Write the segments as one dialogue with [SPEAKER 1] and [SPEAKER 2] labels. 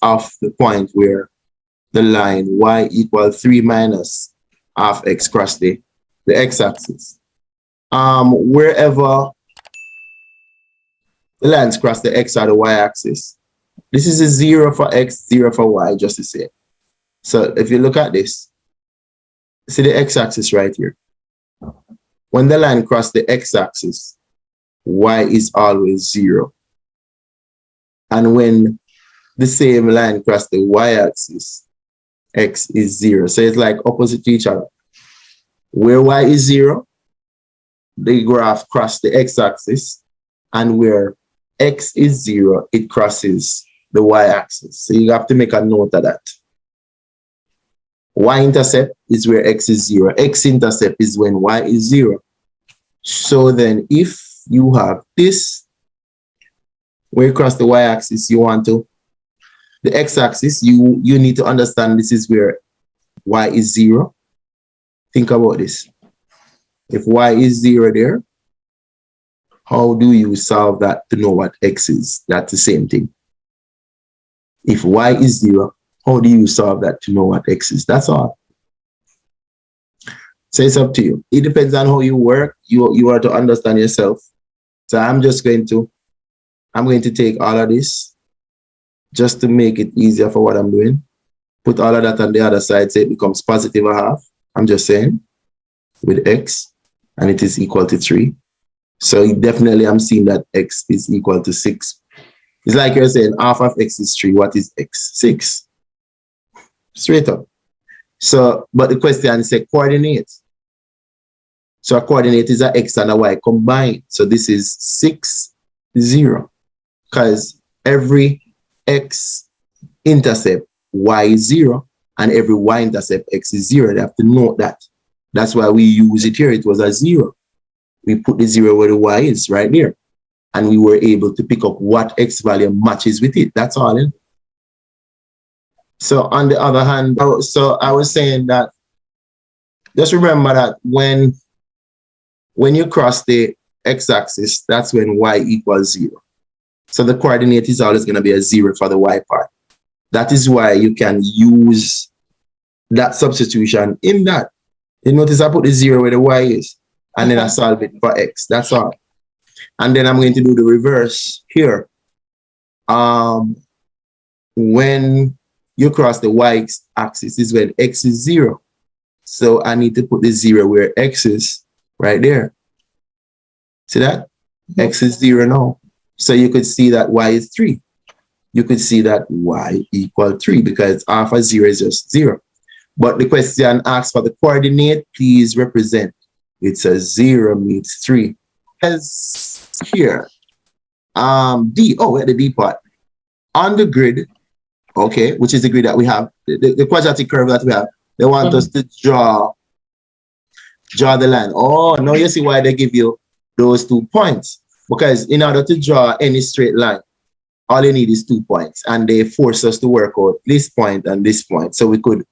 [SPEAKER 1] of the point where the line y equal 3 minus half x cross the x-axis. Wherever the lines cross the x or the y-axis, this is a 0 for x, 0 for y, just the same. So if you look at this, see the x-axis right here. When the line crosses the x-axis, y is always 0. And when the same line crosses the y-axis, x is 0. So it's like opposite to each other. Where y is 0, the graph crosses the x-axis, and where x is 0, it crosses the y-axis. So you have to make a note of that. Y-intercept is where x is 0. X-intercept is when y is 0. So then if you have this, where you cross the y-axis, you want to, the x-axis, you need to understand this is where y is 0. Think about this. If y is 0 there, how do you solve that to know what x is? That's the same thing. If y is 0, how do you solve that to know what x is? That's all. So it's up to you. It depends on how you work. You are to understand yourself. So I'm going to take all of this just to make it easier for what I'm doing. Put all of that on the other side so it becomes positive a half. I'm just saying with x, and it is equal to 3. So definitely I'm seeing that x is equal to 6. It's like you're saying half of x is 3. What is x? 6. Straight up. So, but the question is a coordinate. So a coordinate is a x and a y combined. So this is 6, 0. Because every x intercept, y is 0. And every y-intercept, x is 0. They have to note that. That's why we use it here. It was a 0. We put the 0 where the y is, right there. And we were able to pick up what x value matches with it. That's all. So on the other hand, so I was saying that, just remember that when you cross the x-axis, that's when y equals 0. So the coordinate is always going to be a 0 for the y part. That is why you can use that substitution in that. You notice I put the 0 where the y is, and then I solve it for x. That's all. And then I'm going to do the reverse here. When you cross the y-axis is when x is 0. So I need to put the 0 where x is, right there. See that? X is 0 now. So you could see that y is 3. You could see that y equal 3 because half of 0 is just 0. But the question asks for the coordinate, please represent. It says 0 meets 3. As here, D, we're at the D part. On the grid, okay, which is the grid that we have, the quadratic curve that we have, they want us to draw the line. Oh, now you see why they give you those 2 points. Because in order to draw any straight line, all you need is 2 points. And they force us to work out this point and this point. So we could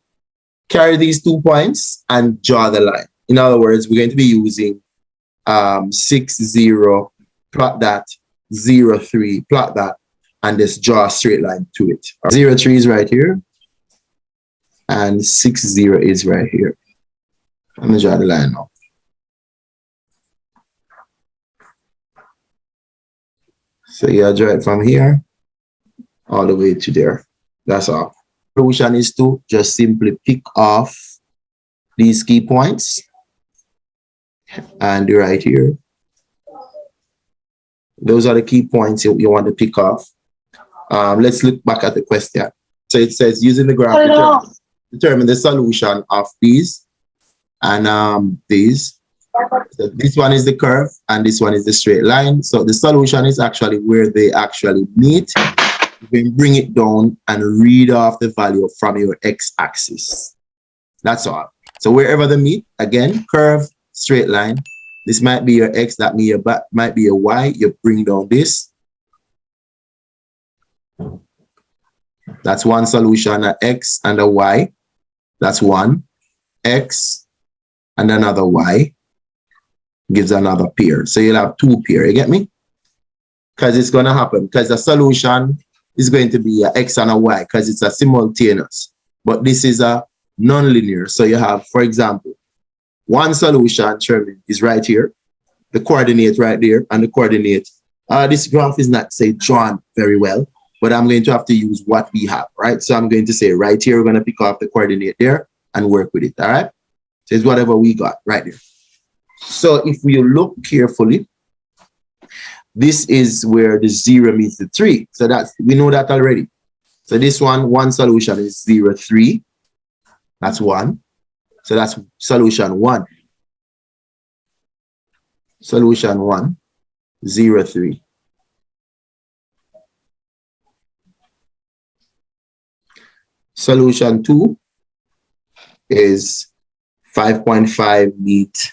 [SPEAKER 1] carry these 2 points and draw the line. In other words, we're going to be using 6, 0, plot that, 0, 3, plot that, and just draw a straight line to it. 0, 3 is right here, and 6, 0 is right here. I'm going to draw the line now. So you draw it from here all the way to there. That's all. The solution is to just simply pick off these key points and right here. Those are the key points you want to pick off. Let's look back at the question. So it says using the graph determine the solution of these and these. So this one is the curve and this one is the straight line. So the solution is actually where they actually meet. You can bring it down and read off the value from your x-axis. That's all. So wherever they meet, again, curve, straight line. This might be your x, that might be your y. You bring down this. That's one solution, an x and a y. That's one. X and another y gives another pair. So you'll have 2 pair. You get me? Because it's going to happen. Because the solution is going to be a x and a y because it's a simultaneous. But this is a nonlinear. So you have, for example, one solution, Sherman, is right here, the coordinate right there, and the coordinate. This graph is not, say, drawn very well, but I'm going to have to use what we have, right? So I'm going to say right here, we're going to pick off the coordinate there and work with it, all right? So it's whatever we got right there. So if we look carefully, this is where the 0 meets the 3. So that's, we know that already. So this one solution is 0, 3. That's 1. So that's solution 1. Solution 1, 0, 3. Solution 2 is 5.5 meet.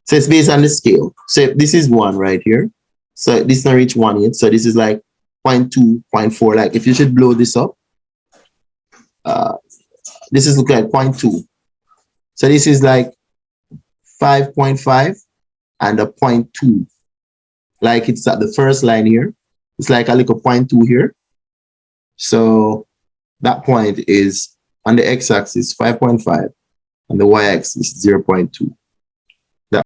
[SPEAKER 1] So it's based on the scale. So if this is 1 right here. So this not reach 1 yet. So this is like 0.2, 0.4. Like if you should blow this up, this is looking at 0.2. So this is like 5.5 and a 0.2. Like it's at the first line here. It's like a little 0.2 here. So that point is on the x-axis 5.5 and the y-axis 0.2.